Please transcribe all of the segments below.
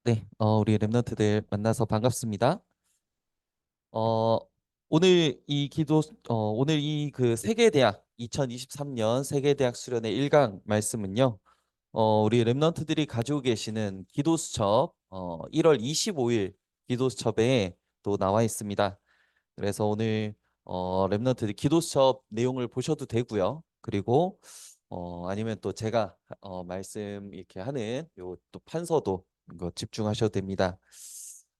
네, 우리 랩런트들 만나서 반갑습니다. 어, 오늘 이 그 세계대학 2023년 세계대학 수련회 1강 말씀은요. 우리 랩런트들이 가지고 계시는 기도수첩 1월 25일 기도수첩에 또 나와 있습니다. 그래서 오늘 랩런트들 기도수첩 내용을 보셔도 되고요. 그리고 아니면 또 제가 말씀 이렇게 하는 요 또 판서도 이거 집중하셔도 됩니다.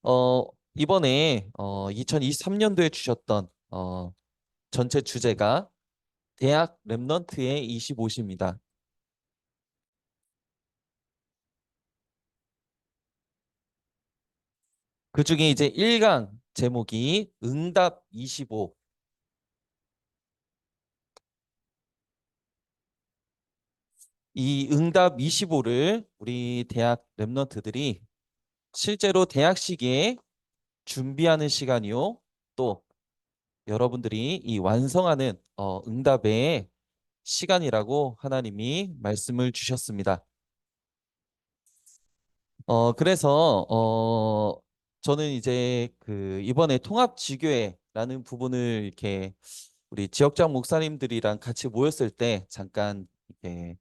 어, 이번에 2023년도에 주셨던 전체 주제가 대학 랩런트의 25시입니다. 그중에 이제 1강 제목이 응답 25. 이 응답 25를 우리 대학 랩런트들이 실제로 대학 시기에 준비하는 시간이요. 또 여러분들이 이 완성하는 응답의 시간이라고 하나님이 말씀을 주셨습니다. 그래서 저는 이제 그 이번에 통합지교회라는 부분을 이렇게 우리 지역장 목사님들이랑 같이 모였을 때 잠깐 이렇게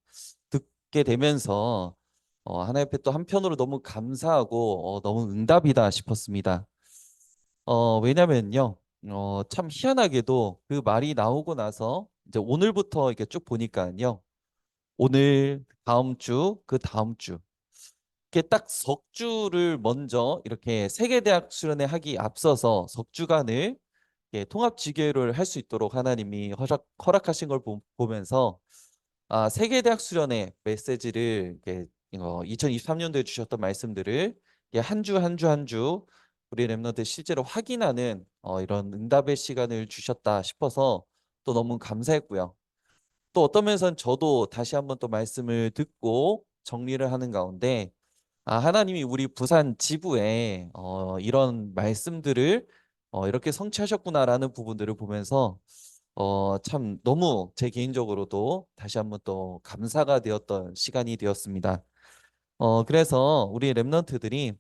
듣게 되면서 하나님 앞에 또 한편으로 너무 감사하고 너무 응답이다 싶었습니다. 왜냐면요, 참 희한하게도 그 말이 나오고 나서 이제 오늘부터 이렇게 쭉 보니까요, 오늘, 다음 주, 그 다음 주, 이렇게 딱 석주를 먼저 이렇게 세계대학 수련회 하기 앞서서 석주간을 통합지교를 할 수 있도록 하나님이 허락하신 걸 보면서 세계대학 수련회 메시지를 이렇게 2023년도에 주셨던 말씀들을 한 주 한 주 한 주 우리 랩런트 실제로 확인하는 이런 응답의 시간을 주셨다 싶어서 또 너무 감사했고요. 또 어떤 면에서는 저도 다시 한번 또 말씀을 듣고 정리를 하는 가운데 하나님이 우리 부산 지부에 이런 말씀들을 이렇게 성취하셨구나라는 부분들을 보면서 참 너무 제 개인적으로도 다시 한번 또 감사가 되었던 시간이 되었습니다. 그래서 우리 랩런트들이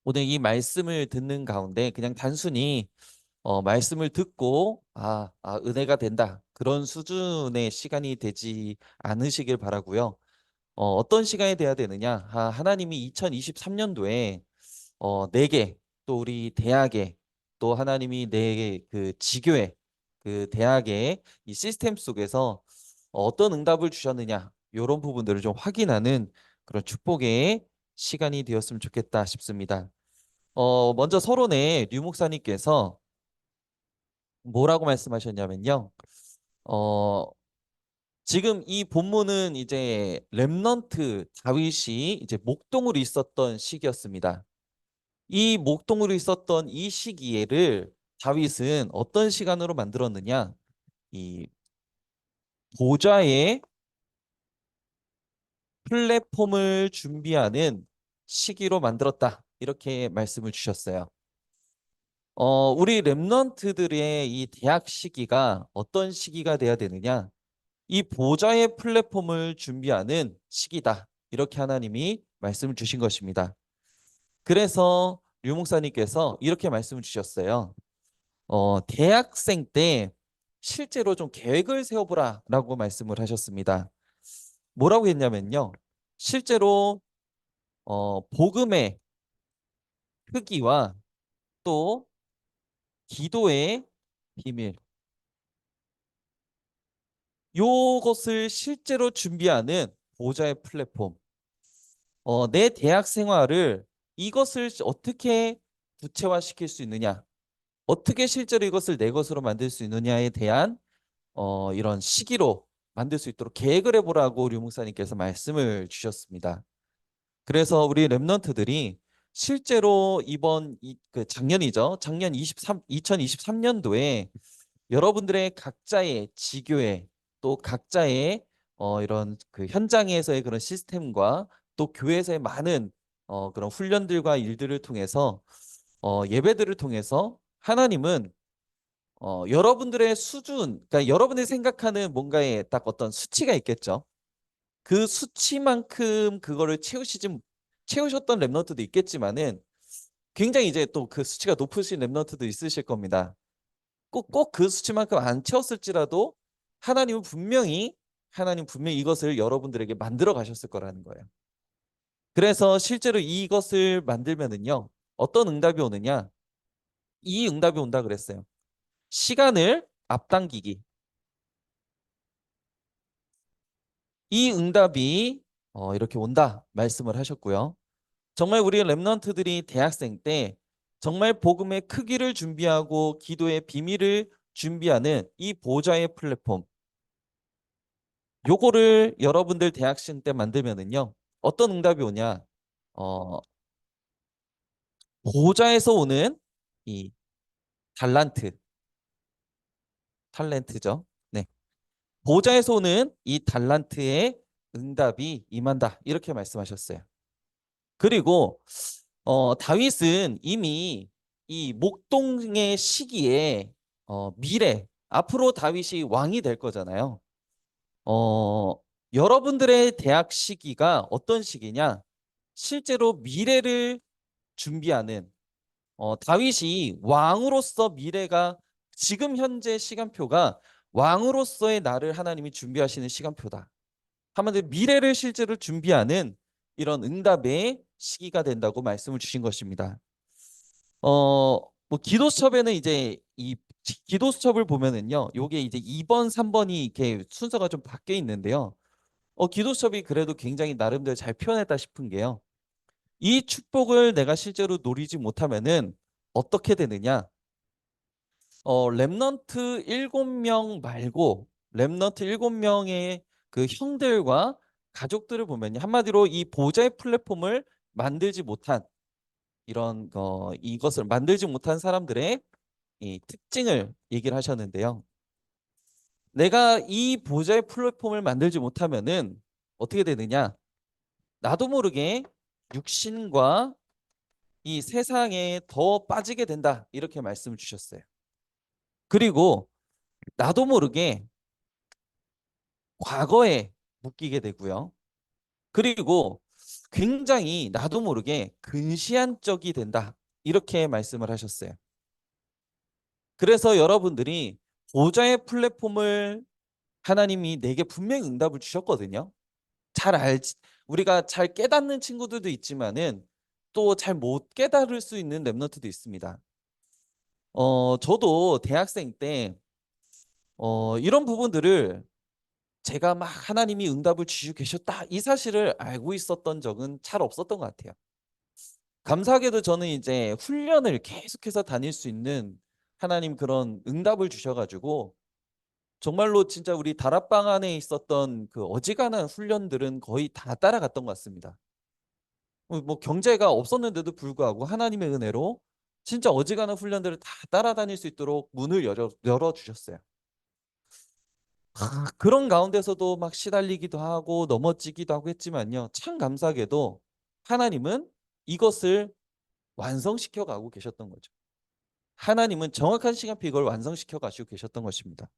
오늘 이 말씀을 듣는 가운데 그냥 단순히 말씀을 듣고 은혜가 된다. 그런 수준의 시간이 되지 않으시길 바라고요. 어떤 시간이 돼야 되느냐? 하나님이 2023년도에 내게 또 우리 대학에 또 하나님이 내 그 지교회 그 대학의 이 시스템 속에서 어떤 응답을 주셨느냐 이런 부분들을 좀 확인하는 그런 축복의 시간이 되었으면 좋겠다 싶습니다. 먼저 서론에 류 목사님께서 뭐라고 말씀하셨냐면요. 어, 지금 이 본문은 이제 렘넌트 다윗이 이제 목동으로 있었던 시기였습니다. 이 목동으로 있었던 이 시기를 다윗은 어떤 시간으로 만들었느냐? 이 보좌의 플랫폼을 준비하는 시기로 만들었다. 이렇게 말씀을 주셨어요. 우리 랩런트들의 이 대학 시기가 어떤 시기가 돼야 되느냐? 이 보좌의 플랫폼을 준비하는 시기다. 이렇게 하나님이 말씀을 주신 것입니다. 그래서 류 목사님께서 이렇게 말씀을 주셨어요. 대학생 때 실제로 좀 계획을 세워보라라고 말씀을 하셨습니다. 뭐라고 했냐면요. 실제로 복음의 크기와 또 기도의 비밀 요것을 실제로 준비하는 보좌의 플랫폼 내 대학 생활을 이것을 어떻게 구체화시킬 수 있느냐 어떻게 실제로 이것을 내 것으로 만들 수 있느냐에 대한 이런 시기로 만들 수 있도록 계획을 해보라고 류 목사님께서 말씀을 주셨습니다. 그래서 우리 랩런트들이 실제로 그 작년이죠. 작년 2023년도에 여러분들의 각자의 지교회 또 각자의 이런 그 현장에서의 그런 시스템과 또 교회에서의 많은 그런 훈련들과 일들을 통해서 예배들을 통해서 하나님은 여러분들의 수준, 그러니까 여러분이 생각하는 뭔가의 딱 어떤 수치가 있겠죠. 그 수치만큼 그거를 채우셨던 랩런트도 있겠지만은 굉장히 이제 또 그 수치가 높으신 랩런트도 있으실 겁니다. 꼭 그 수치만큼 안 채웠을지라도 하나님 분명히 이것을 여러분들에게 만들어 가셨을 거라는 거예요. 그래서 실제로 이것을 만들면은요. 어떤 응답이 오느냐? 이 응답이 온다 그랬어요. 시간을 앞당기기. 이 응답이 이렇게 온다 말씀을 하셨고요. 정말 우리 랩런트들이 대학생 때 정말 복음의 크기를 준비하고 기도의 비밀을 준비하는 이 보좌의 플랫폼. 요거를 여러분들 대학생 때 만들면은요. 어떤 응답이 오냐? 어, 보좌에서 오는 이 달란트, 탤런트죠. 네. 보좌에서 오는 이 달란트의 응답이 임한다. 이렇게 말씀하셨어요. 그리고 다윗은 이미 이 목동의 시기에 미래 앞으로 다윗이 왕이 될 거잖아요. 어, 여러분들의 대학 시기가 어떤 시기냐? 실제로 미래를 준비하는 다윗이 왕으로서 미래가 지금 현재 시간표가 왕으로서의 나를 하나님이 준비하시는 시간표다. 한마디로 미래를 실제로 준비하는 이런 응답의 시기가 된다고 말씀을 주신 것입니다. 뭐 기도 수첩에는 이제 이 기도 수첩을 보면은요. 요게 이제 2번, 3번이 이렇게 순서가 좀 바뀌어 있는데요. 기도 수첩이 그래도 굉장히 나름대로 잘 표현했다 싶은 게요. 이 축복을 내가 실제로 누리지 못하면은 어떻게 되느냐? 랩넌트 7명 말고 랩넌트 7명의 그 형들과 가족들을 보면요. 한마디로 이 보좌의 플랫폼을 만들지 못한 이런 이것을 만들지 못한 사람들의 이 특징을 얘기를 하셨는데요. 내가 이 보좌의 플랫폼을 만들지 못하면은 어떻게 되느냐? 나도 모르게 육신과 이 세상에 더 빠지게 된다. 이렇게 말씀을 주셨어요. 그리고 나도 모르게 과거에 묶이게 되고요. 그리고 굉장히 나도 모르게 근시안 적이 된다. 이렇게 말씀을 하셨어요. 그래서 여러분들이 보좌의 플랫폼을 하나님이 내게 분명히 응답을 주셨거든요. 잘 알지, 우리가 잘 깨닫는 친구들도 있지만은 또 잘 못 깨달을 수 있는 랩너트도 있습니다. 저도 대학생 때 이런 부분들을 제가 막 하나님이 응답을 주시고 계셨다 이 사실을 알고 있었던 적은 잘 없었던 것 같아요. 감사하게도 저는 이제 훈련을 계속해서 다닐 수 있는 하나님 그런 응답을 주셔가지고 정말로 진짜 우리 다락방 안에 있었던 그 어지간한 훈련들은 거의 다 따라갔던 것 같습니다. 뭐 경제가 없었는데도 불구하고 하나님의 은혜로 진짜 어지간한 훈련들을 다 따라다닐 수 있도록 문을 열어주셨어요. 그런 가운데서도 막 시달리기도 하고 넘어지기도 하고 했지만요. 참 감사하게도 하나님은 이것을 완성시켜 가고 계셨던 거죠. 하나님은 정확한 시간표 이걸 완성시켜 가시고 계셨던 것입니다.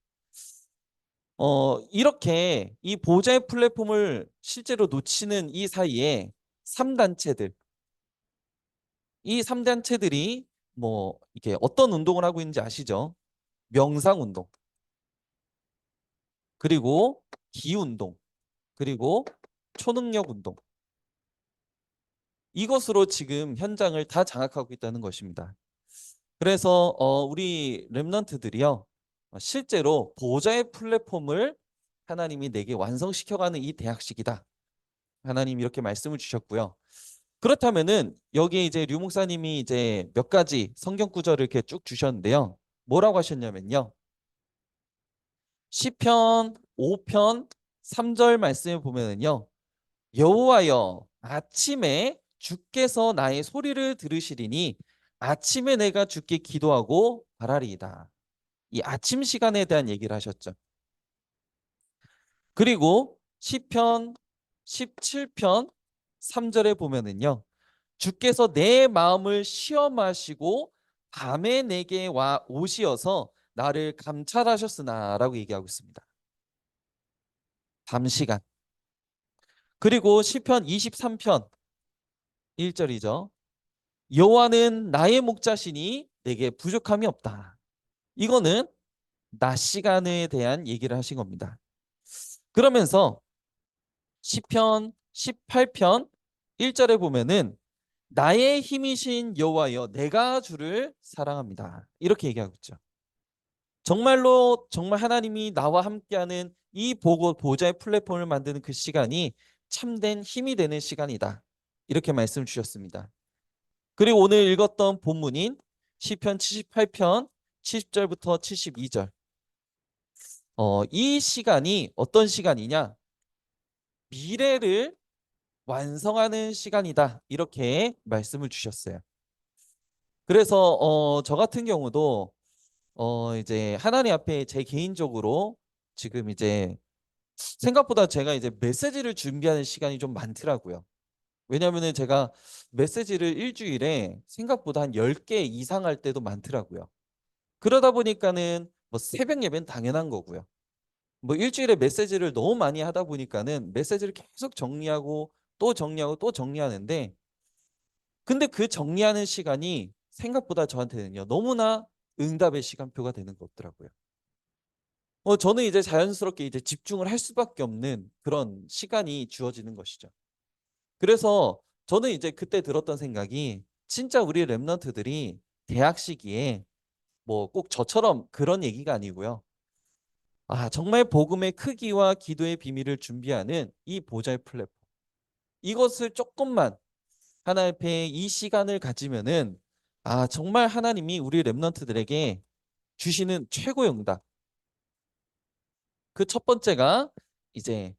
이렇게 이 보좌의 플랫폼을 실제로 놓치는 이 사이에 3단체들, 이 3단체들이 뭐 이게 어떤 운동을 하고 있는지 아시죠? 명상 운동, 그리고 기운동, 그리고 초능력 운동. 이것으로 지금 현장을 다 장악하고 있다는 것입니다. 그래서 우리 랩런트들이요. 실제로 보좌의 플랫폼을 하나님이 내게 완성시켜가는 이 대학식이다. 하나님 이렇게 말씀을 주셨고요. 그렇다면은 여기에 이제 류 목사님이 이제 몇 가지 성경 구절을 이렇게 쭉 주셨는데요. 뭐라고 하셨냐면요. 시편 5편 3절 말씀을 보면은요. 여호와여 아침에 주께서 나의 소리를 들으시리니 아침에 내가 주께 기도하고 바라리이다. 이 아침 시간에 대한 얘기를 하셨죠. 그리고 시편 17편 3절에 보면은요. 주께서 내 마음을 시험하시고 밤에 내게 와 오시어서 나를 감찰하셨으나라고 얘기하고 있습니다. 밤 시간. 그리고 시편 23편 1절이죠. 여호와는 나의 목자시니 내게 부족함이 없다. 이거는 낮 시간에 대한 얘기를 하신 겁니다. 그러면서 시편 18편 1절에 보면은 나의 힘이신 여호와여 내가 주를 사랑합니다. 이렇게 얘기하고 있죠. 정말로 정말 하나님이 나와 함께하는 이 보좌의 플랫폼을 만드는 그 시간이 참된 힘이 되는 시간이다. 이렇게 말씀 주셨습니다. 그리고 오늘 읽었던 본문인 시편 78편 70절부터 72절. 이 시간이 어떤 시간이냐? 미래를 완성하는 시간이다. 이렇게 말씀을 주셨어요. 그래서 저 같은 경우도 이제 하나님 앞에 제 개인적으로 지금 이제 생각보다 제가 이제 메시지를 준비하는 시간이 좀 많더라고요. 왜냐하면은 제가 메시지를 일주일에 생각보다 한 10개 이상 할 때도 많더라고요. 그러다 보니까는 뭐 새벽 예배는 당연한 거고요. 뭐 일주일에 메시지를 너무 많이 하다 보니까는 메시지를 계속 정리하고 또 정리하고 또 정리하는데 근데 그 정리하는 시간이 생각보다 저한테는요. 너무나 응답의 시간표가 되는 것 같더라고요. 저는 이제 자연스럽게 이제 집중을 할 수밖에 없는 그런 시간이 주어지는 것이죠. 그래서 저는 이제 그때 들었던 생각이 진짜 우리 랩런트들이 대학 시기에 뭐 꼭 저처럼 그런 얘기가 아니고요. 정말 복음의 크기와 기도의 비밀을 준비하는 이 보좌의 플랫폼. 이것을 조금만 하나님 앞에 이 시간을 가지면은 정말 하나님이 우리 랩런트들에게 주시는 최고의 응답. 그 첫 번째가 이제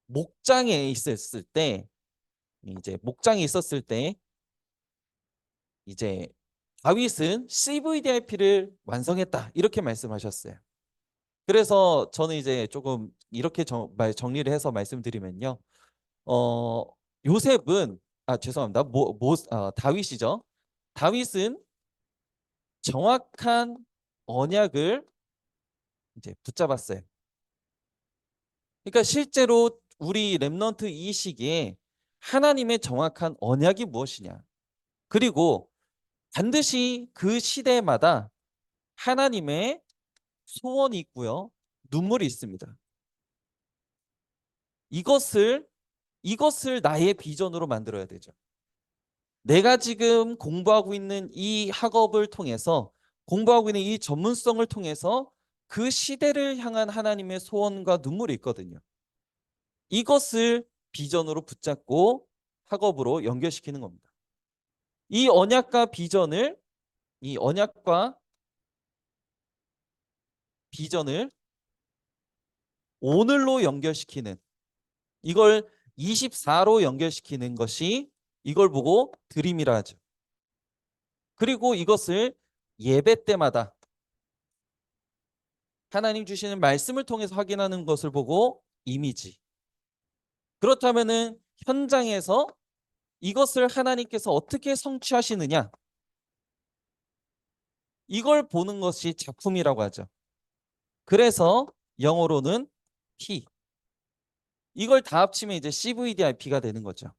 목장에 있었을 때 이제 목장에 있었을 때 이제 다윗은 CVDIP를 완성했다. 이렇게 말씀하셨어요. 그래서 저는 이제 조금 이렇게 정리를 해서 말씀드리면요. 어, 요셉은 죄송합니다. 다윗이죠. 다윗은 정확한 언약을 이제 붙잡았어요. 그러니까 실제로 우리 랩넌트 이 시기에 하나님의 정확한 언약이 무엇이냐. 그리고 반드시 그 시대마다 하나님의 소원이 있고요. 눈물이 있습니다. 이것을 나의 비전으로 만들어야 되죠. 내가 지금 공부하고 있는 이 학업을 통해서 공부하고 있는 이 전문성을 통해서 그 시대를 향한 하나님의 소원과 눈물이 있거든요. 이것을 비전으로 붙잡고 학업으로 연결시키는 겁니다. 이 언약과 비전을 이 언약과 비전을 오늘로 연결시키는 이걸 24로 연결시키는 것이 이걸 보고 드림이라 하죠. 그리고 이것을 예배 때마다 하나님 주시는 말씀을 통해서 확인하는 것을 보고 이미지. 그렇다면은 현장에서 이것을 하나님께서 어떻게 성취하시느냐? 이걸 보는 것이 작품이라고 하죠. 그래서 영어로는 P. 이걸 다 합치면 이제 CVDIP가 되는 거죠.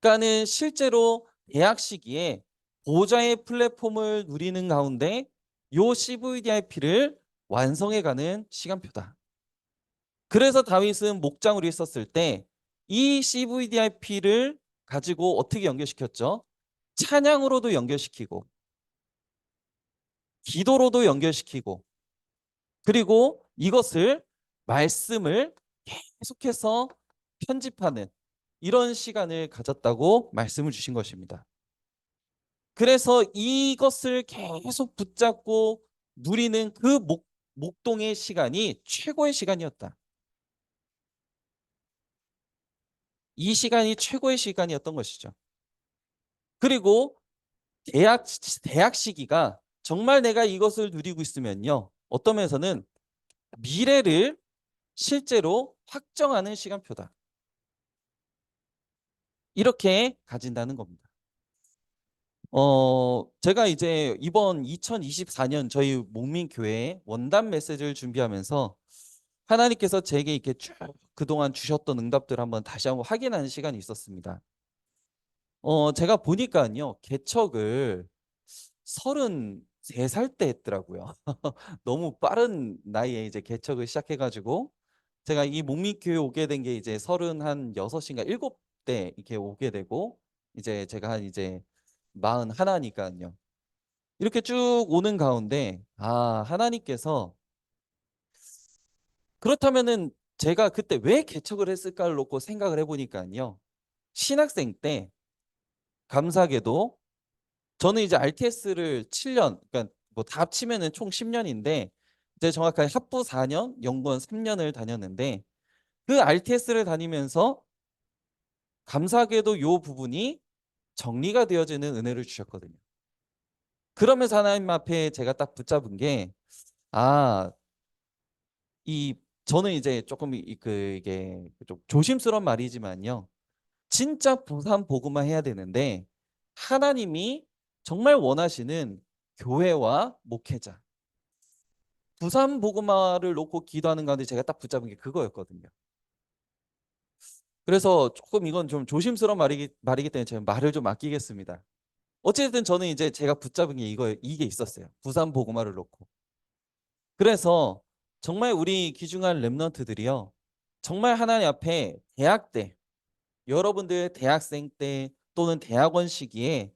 그러니까는 실제로 대학 시기에 보좌의 플랫폼을 누리는 가운데 요 CVDIP를 완성해가는 시간표다. 그래서 다윗은 목장으로 있었을 때 이 CVDIP를 가지고 어떻게 연결시켰죠? 찬양으로도 연결시키고 기도로도 연결시키고 그리고 이것을 말씀을 계속해서 편집하는 이런 시간을 가졌다고 말씀을 주신 것입니다. 그래서 이것을 계속 붙잡고 누리는 그 목동의 시간이 최고의 시간이었다. 이 시간이 최고의 시간이었던 것이죠. 그리고 대학 시기가 정말 내가 이것을 누리고 있으면요. 어떤 면에서는 미래를 실제로 확정하는 시간표다. 이렇게 가진다는 겁니다. 제가 이제 이번 2024년 저희 목민교회 원단 메시지를 준비하면서 하나님께서 제게 이렇게 쭉 그동안 주셨던 응답들을 한번 다시 한번 확인하는 시간이 있었습니다. 제가 보니까요, 개척을 33살 때 했더라고요. 너무 빠른 나이에 이제 개척을 시작해가지고, 제가 이 목민교회 오게 된 게 이제 36인가 7대 이렇게 오게 되고, 이제 제가 한 이제 41이니까요. 이렇게 쭉 오는 가운데, 하나님께서, 그렇다면은 제가 그때 왜 개척을 했을까를 놓고 생각을 해보니까요. 신학생 때 감사하게도 저는 이제 RTS를 7년, 그러니까 뭐 다 합치면은 총 10년인데 이제 정확하게 학부 4년, 연구원 3년을 다녔는데 그 RTS를 다니면서 감사하게도 요 부분이 정리가 되어지는 은혜를 주셨거든요. 그러면서 하나님 앞에 제가 딱 붙잡은 게 아, 이 저는 이제 조금 이게 좀 조심스러운 말이지만요. 진짜 부산 복음화 해야 되는데 하나님이 정말 원하시는 교회와 목회자 부산 복음화를 놓고 기도하는 가운데 제가 딱 붙잡은 게 그거였거든요. 그래서 조금 이건 좀 조심스러운 말이기 때문에 제가 말을 좀 아끼겠습니다. 어쨌든 저는 이제 제가 붙잡은 게 이게 있었어요. 부산 복음화를 놓고. 그래서 정말 우리 귀중한 렘넌트들이요. 정말 하나님 앞에 대학 때 여러분들 대학생 때 또는 대학원 시기에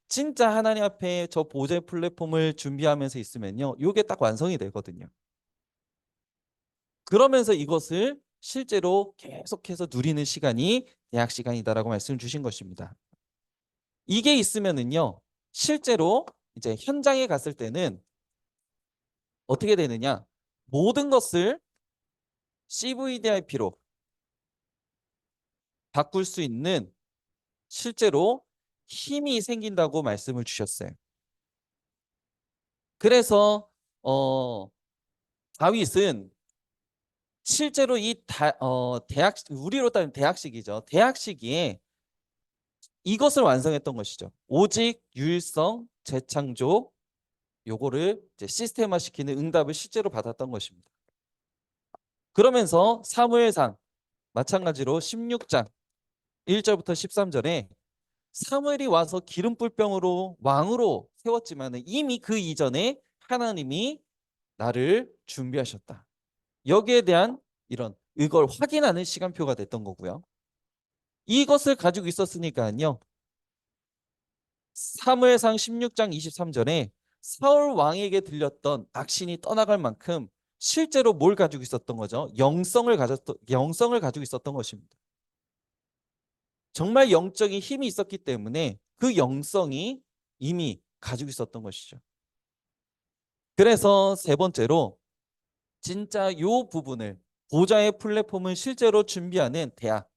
진짜 하나님 앞에 저 보좌의 플랫폼을 준비하면서 있으면요. 이게 딱 완성이 되거든요. 그러면서 이것을 실제로 계속해서 누리는 시간이 대학 시간이다라고 말씀 주신 것입니다. 이게 있으면은요. 실제로 이제 현장에 갔을 때는 어떻게 되느냐? 모든 것을 CVDIP로 바꿀 수 있는 실제로 힘이 생긴다고 말씀을 주셨어요. 그래서 다윗은 실제로 대학 우리로 따지면 대학 시기죠. 대학 시기에 이것을 완성했던 것이죠. 오직 유일성 재창조 요거를 이제 시스템화 시키는 응답을 실제로 받았던 것입니다. 그러면서 사무엘상 마찬가지로 16장 1절부터 13절에 사무엘이 와서 기름불병으로 왕으로 세웠지만 이미 그 이전에 하나님이 나를 준비하셨다. 여기에 대한 이걸 확인하는 시간표가 됐던 거고요. 이것을 가지고 있었으니까요. 사무엘상 16장 23절에 사울 왕에게 들렸던 악신이 떠나갈 만큼 실제로 뭘 가지고 있었던 거죠? 영성을 가지고 있었던 것입니다. 정말 영적인 힘이 있었기 때문에 그 영성이 이미 가지고 있었던 것이죠. 그래서 세 번째로 진짜 요 부분을 보좌의 플랫폼을 실제로 준비하는 대학.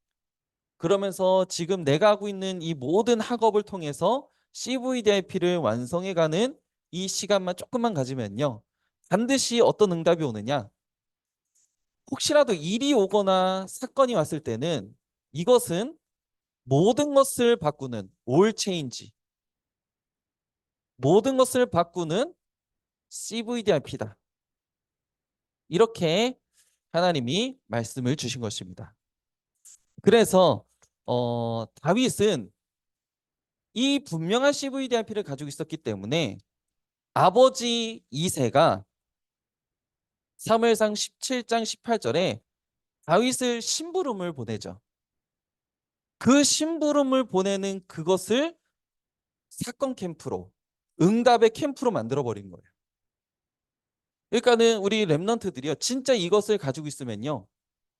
그러면서 지금 내가 하고 있는 이 모든 학업을 통해서 CVDIP를 완성해가는 이 시간만 조금만 가지면요. 반드시 어떤 응답이 오느냐. 혹시라도 일이 오거나 사건이 왔을 때는 이것은 모든 것을 바꾸는 all change, 모든 것을 바꾸는 CVDIP다. 이렇게 하나님이 말씀을 주신 것입니다. 그래서 다윗은 이 분명한 CVDIP를 가지고 있었기 때문에 아버지 이새가 사무엘상 17장 18절에 다윗을 심부름을 보내죠. 그 심부름을 보내는 그것을 사건 캠프로 응답의 캠프로 만들어 버린 거예요. 그러니까는 우리 렘넌트들이요. 진짜 이것을 가지고 있으면요.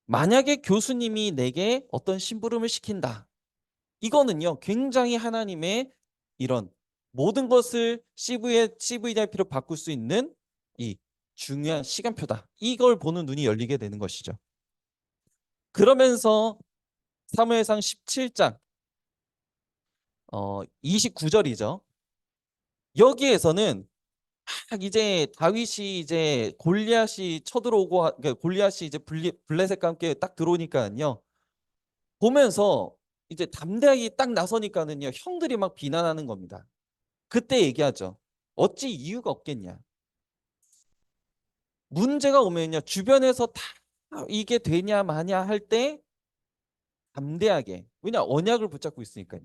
만약에 교수님이 내게 어떤 심부름을 시킨다. 이거는요. 굉장히 하나님의 이런 모든 것을 CVIP로 바꿀 수 있는 이 중요한 시간표다. 이걸 보는 눈이 열리게 되는 것이죠. 그러면서 사무엘상 17장 29절이죠. 여기에서는 딱 이제 다윗이 이제 골리앗이 쳐들어오고 그러니까 골리앗이 이제 블레셋과 함께 딱 들어오니까요. 보면서 이제 담대하게 딱 나서니까는요. 형들이 막 비난하는 겁니다. 그때 얘기하죠. 어찌 이유가 없겠냐. 문제가 오면요. 주변에서 다 이게 되냐 마냐 할 때 담대하게, 왜냐 언약을 붙잡고 있으니까요.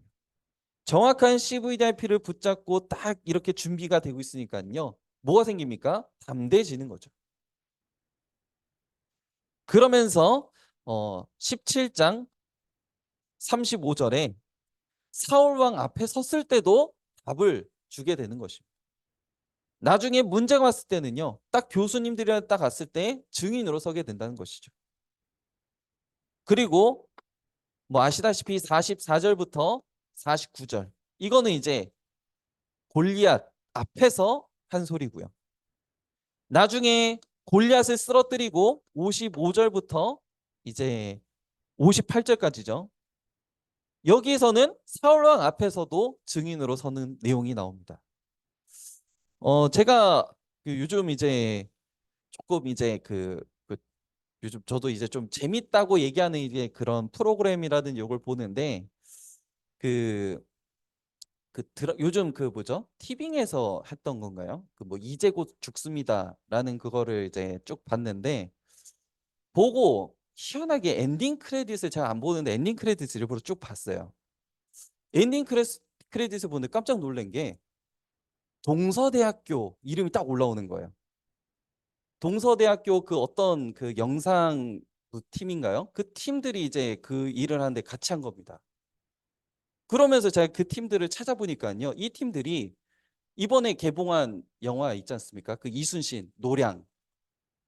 정확한 CVIP를 붙잡고 딱 이렇게 준비가 되고 있으니까요. 뭐가 생깁니까? 담대해지는 거죠. 그러면서 17장 35절에 사울 왕 앞에 섰을 때도 답을 주게 되는 것입니다. 나중에 문제가 왔을 때는요. 딱 교수님들이랑 딱 갔을 때 증인으로 서게 된다는 것이죠. 그리고 뭐 아시다시피 44절부터 49절. 이거는 이제 골리앗 앞에서 한 소리고요. 나중에 골리앗을 쓰러뜨리고 55절부터 이제 58절까지죠. 여기에서는 사울 왕 앞에서도 증인으로 서는 내용이 나옵니다. 제가 요즘 이제 조금 이제 요즘 저도 이제 좀 재밌다고 얘기하는 이제 그런 프로그램이라든지 이걸 보는데 그 요즘 그 뭐죠? 티빙에서 했던 건가요? 그 뭐 이제 곧 죽습니다라는 그거를 이제 쭉 봤는데 보고 희한하게 엔딩 크레딧을 제가 안 보는데 엔딩 크레딧을 일부러 쭉 봤어요. 엔딩 크레딧을 보는데 깜짝 놀란 게 동서대학교 이름이 딱 올라오는 거예요. 동서대학교 그 어떤 그 영상 그 팀인가요? 그 팀들이 이제 그 일을 하는데 같이 한 겁니다. 그러면서 제가 그 팀들을 찾아보니까요. 이 팀들이 이번에 개봉한 영화 있지 않습니까? 그 이순신, 노량.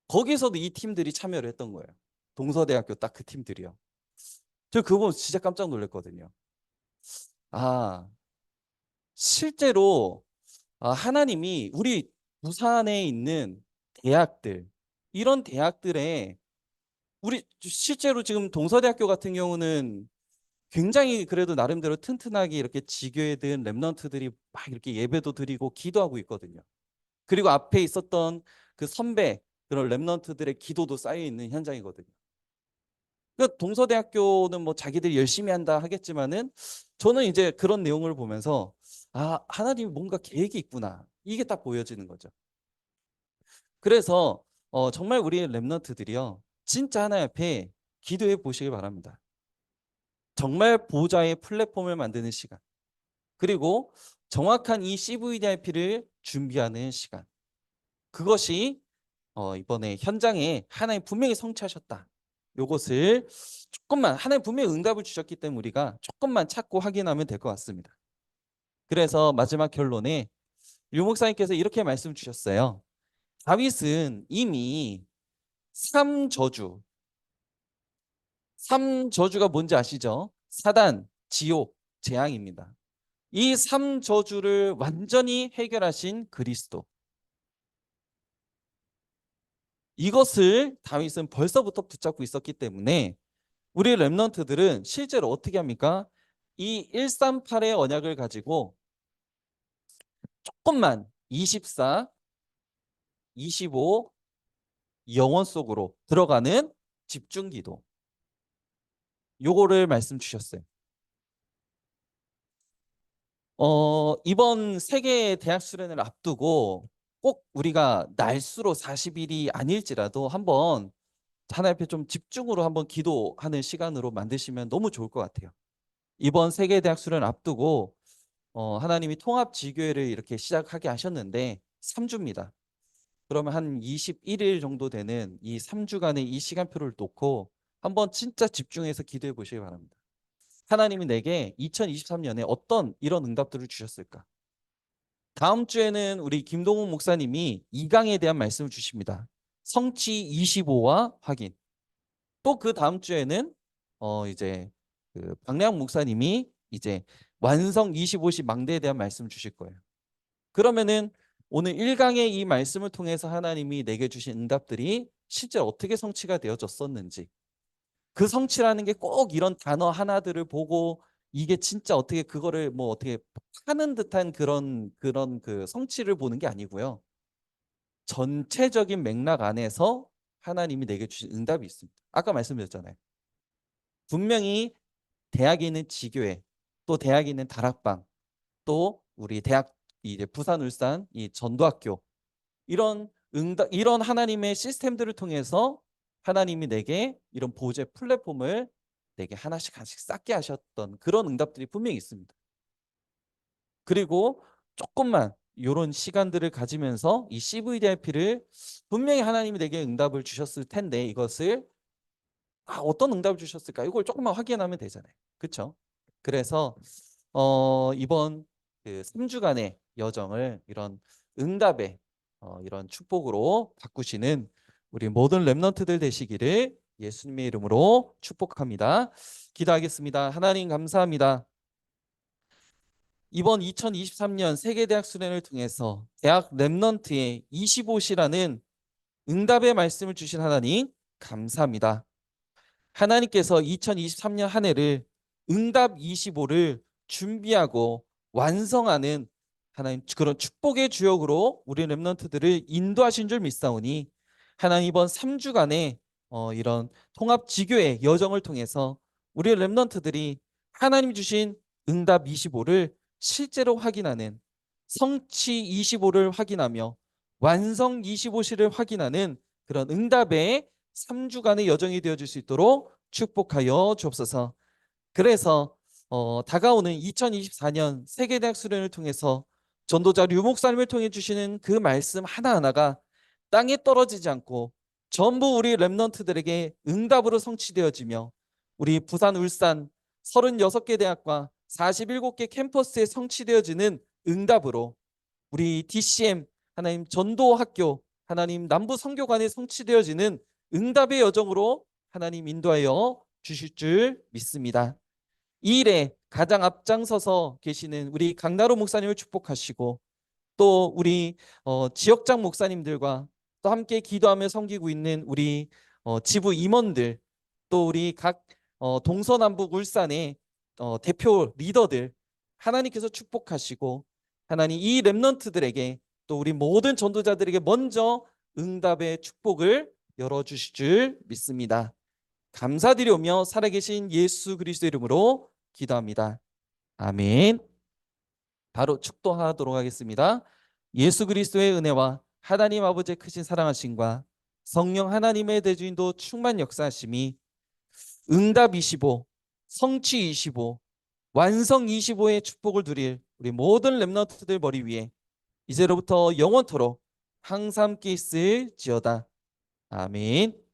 거기서도 이 팀들이 참여를 했던 거예요. 동서대학교 딱 그 팀들이요. 저 그거 보면 진짜 깜짝 놀랐거든요. 아, 실제로 하나님이 우리 부산에 있는 대학들, 이런 대학들에 우리 실제로 지금 동서대학교 같은 경우는 굉장히 그래도 나름대로 튼튼하게 이렇게 지교회든 랩런트들이 막 이렇게 예배도 드리고 기도하고 있거든요. 그리고 앞에 있었던 그 선배 그런 랩런트들의 기도도 쌓여 있는 현장이거든요. 그러니까 동서대학교는 뭐 자기들이 열심히 한다 하겠지만은 저는 이제 그런 내용을 보면서 하나님이 뭔가 계획이 있구나. 이게 딱 보여지는 거죠. 그래서 정말 우리 랩런트들이요. 진짜 하나님 앞에 기도해 보시길 바랍니다. 정말 보좌의 플랫폼을 만드는 시간. 그리고 정확한 이 CVIP를 준비하는 시간. 그것이 이번에 현장에 하나님 분명히 성취하셨다. 요것을 조금만 하나님 분명히 응답을 주셨기 때문에 우리가 조금만 찾고 확인하면 될 것 같습니다. 그래서 마지막 결론에 유 목사님께서 이렇게 말씀 주셨어요. 다윗은 이미 삼저주, 삼저주가 뭔지 아시죠? 사단, 지옥, 재앙입니다. 이 삼저주를 완전히 해결하신 그리스도. 이것을 다윗은 벌써부터 붙잡고 있었기 때문에 우리 랩런트들은 실제로 어떻게 합니까? 이 138의 언약을 가지고 조금만 24, 25 영혼 속으로 들어가는 집중 기도. 요거를 말씀 주셨어요. 이번 세계 대학 수련을 앞두고 꼭 우리가 날수로 40일이 아닐지라도 한번 하나님 앞에 좀 집중으로 한번 기도하는 시간으로 만드시면 너무 좋을 것 같아요. 이번 세계 대학 수련 앞두고 하나님이 통합 지교회를 이렇게 시작하게 하셨는데 3주입니다. 그러면 한 21일 정도 되는 이 3주간의 이 시간표를 놓고 한번 진짜 집중해서 기도해 보시기 바랍니다. 하나님이 내게 2023년에 어떤 이런 응답들을 주셨을까? 다음 주에는 우리 김동훈 목사님이 2강에 대한 말씀을 주십니다. 성취 25와 확인. 또 그 다음 주에는 이제 그 박래영 목사님이 이제 완성 25시 망대에 대한 말씀을 주실 거예요. 그러면은 오늘 1강의 이 말씀을 통해서 하나님이 내게 주신 응답들이 실제 어떻게 성취가 되어졌었는지, 그 성취라는 게 꼭 이런 단어 하나들을 보고 이게 진짜 어떻게 그거를 뭐 어떻게 하는 듯한 그런 그 성취를 보는 게 아니고요. 전체적인 맥락 안에서 하나님이 내게 주신 응답이 있습니다. 아까 말씀드렸잖아요. 분명히 대학에 있는 지교회, 또 대학에 있는 다락방, 또 우리 대학 이제 부산 울산 이 전도학교 이런 응답 이런 하나님의 시스템들을 통해서 하나님이 내게 이런 보좌의 플랫폼을 내게 하나씩 하나씩 쌓게 하셨던 그런 응답들이 분명히 있습니다. 그리고 조금만 이런 시간들을 가지면서 이 CVDIP를 분명히 하나님이 내게 응답을 주셨을 텐데 이것을 어떤 응답을 주셨을까? 이걸 조금만 확인하면 되잖아요. 그렇죠? 그래서 이번 그 3주간의 여정을 이런 응답의 이런 축복으로 바꾸시는 우리 모든 렘넌트들 되시기를 예수님의 이름으로 축복합니다. 기도하겠습니다. 하나님 감사합니다. 이번 2023년 세계대학 수련을 통해서 대학 렘넌트의 25시라는 응답의 말씀을 주신 하나님 감사합니다. 하나님께서 2023년 한 해를 응답 25를 준비하고 완성하는 하나님 그런 축복의 주역으로 우리 렘넌트들을 인도하신 줄 믿사오니 하나님 이번 3주간의 이런 통합 지교의 여정을 통해서 우리 렘넌트들이 하나님 주신 응답 25를 실제로 확인하는 성취 25를 확인하며 완성 25시를 확인하는 그런 응답의 3주간의 여정이 되어줄 수 있도록 축복하여 주옵소서. 그래서 다가오는 2024년 세계대학 수련을 통해서 전도자 류 목사님을 통해 주시는 그 말씀 하나하나가 땅에 떨어지지 않고 전부 우리 렘넌트들에게 응답으로 성취되어지며 우리 부산, 울산 36개 대학과 47개 캠퍼스에 성취되어지는 응답으로 우리 DCM 하나님 전도학교 하나님 남부 선교관에 성취되어지는 응답의 여정으로 하나님 인도하여 주실 줄 믿습니다. 이 일에 가장 앞장서서 계시는 우리 강나루 목사님을 축복하시고 또 우리 지역장 목사님들과 또 함께 기도하며 섬기고 있는 우리 지부 임원들 또 우리 각 동서남북 울산의 대표 리더들 하나님께서 축복하시고 하나님 이 렘넌트들에게 또 우리 모든 전도자들에게 먼저 응답의 축복을 열어주실 줄 믿습니다. 감사드리오며 살아계신 예수 그리스도 이름으로 기도합니다. 아멘. 바로 축도하도록 하겠습니다. 예수 그리스도의 은혜와 하나님 아버지의 크신 사랑하심과 성령 하나님의 대주인도 충만 역사하심이 응답 25, 성취 25, 완성 25의 축복을 누릴 우리 모든 렘넌트들 머리 위에 이제로부터 영원토록 항상 함께 있을지어다. 아멘.